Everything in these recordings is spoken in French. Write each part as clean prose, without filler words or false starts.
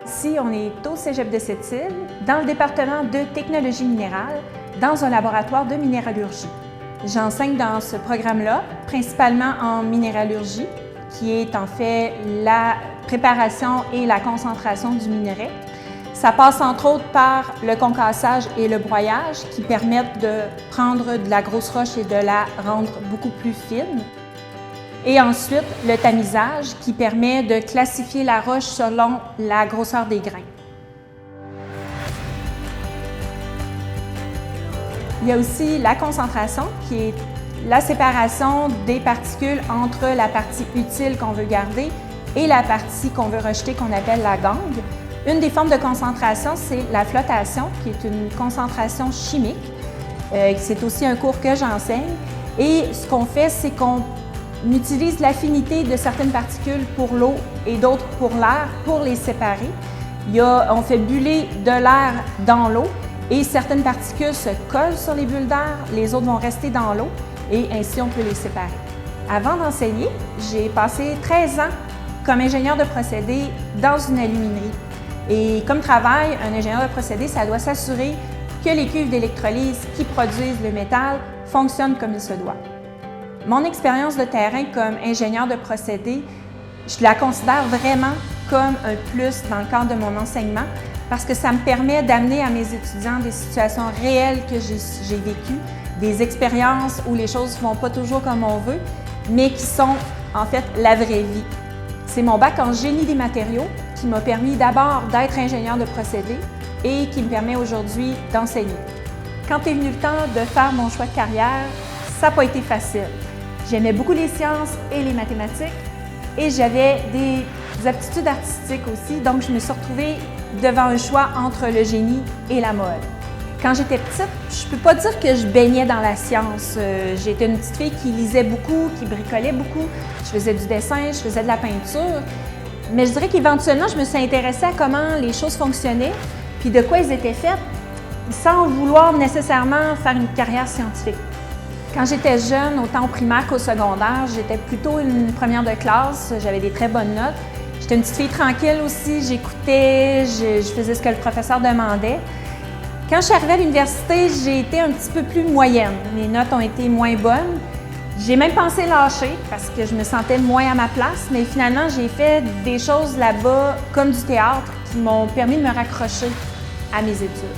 Ici, on est au Cégep de Sept-Îles, dans le département de technologie minérale, dans un laboratoire de minéralurgie. J'enseigne dans ce programme-là, principalement en minéralurgie, qui est en fait la préparation et la concentration du minerai. Ça passe entre autres par le concassage et le broyage qui permettent de prendre de la grosse roche et de la rendre beaucoup plus fine. Et ensuite, le tamisage qui permet de classifier la roche selon la grosseur des grains. Il y a aussi la concentration qui est la séparation des particules entre la partie utile qu'on veut garder et la partie qu'on veut rejeter qu'on appelle la gangue. Une des formes de concentration, c'est la flottation, qui est une concentration chimique. C'est aussi un cours que j'enseigne. Et ce qu'on fait, c'est qu'on utilise l'affinité de certaines particules pour l'eau et d'autres pour l'air pour les séparer. On fait buller de l'air dans l'eau et certaines particules se collent sur les bulles d'air, les autres vont rester dans l'eau et ainsi on peut les séparer. Avant d'enseigner, j'ai passé 13 ans comme ingénieur de procédés dans une aluminerie. Et comme travail, un ingénieur de procédés, ça doit s'assurer que les cuves d'électrolyse qui produisent le métal fonctionnent comme il se doit. Mon expérience de terrain comme ingénieur de procédés, je la considère vraiment comme un plus dans le cadre de mon enseignement parce que ça me permet d'amener à mes étudiants des situations réelles que j'ai vécues, des expériences où les choses ne vont pas toujours comme on veut, mais qui sont en fait la vraie vie. C'est mon bac en génie des matériaux qui m'a permis d'abord d'être ingénieur de procédés et qui me permet aujourd'hui d'enseigner. Quand est venu le temps de faire mon choix de carrière, ça n'a pas été facile. J'aimais beaucoup les sciences et les mathématiques et j'avais des aptitudes artistiques aussi, donc je me suis retrouvée devant un choix entre le génie et la mode. Quand j'étais petite, je ne peux pas dire que je baignais dans la science. J'étais une petite fille qui lisait beaucoup, qui bricolait beaucoup. Je faisais du dessin, je faisais de la peinture. Mais je dirais qu'éventuellement, je me suis intéressée à comment les choses fonctionnaient, puis de quoi elles étaient faites, sans vouloir nécessairement faire une carrière scientifique. Quand j'étais jeune, autant au primaire qu'au secondaire, j'étais plutôt une première de classe, j'avais des très bonnes notes. J'étais une petite fille tranquille aussi, j'écoutais, je faisais ce que le professeur demandait. Quand je suis arrivée à l'université, j'ai été un petit peu plus moyenne. Mes notes ont été moins bonnes. J'ai même pensé lâcher parce que je me sentais moins à ma place, mais finalement, j'ai fait des choses là-bas, comme du théâtre, qui m'ont permis de me raccrocher à mes études.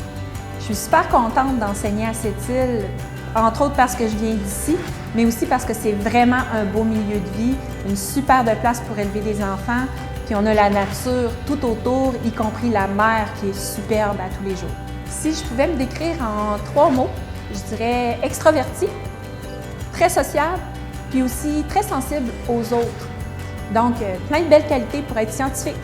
Je suis super contente d'enseigner à Sept-Îles, entre autres parce que je viens d'ici, mais aussi parce que c'est vraiment un beau milieu de vie, une super de place pour élever des enfants, puis on a la nature tout autour, y compris la mer qui est superbe à tous les jours. Si je pouvais me décrire en 3 mots, je dirais extraverti, très sociable, puis aussi très sensible aux autres. Donc, plein de belles qualités pour être scientifique.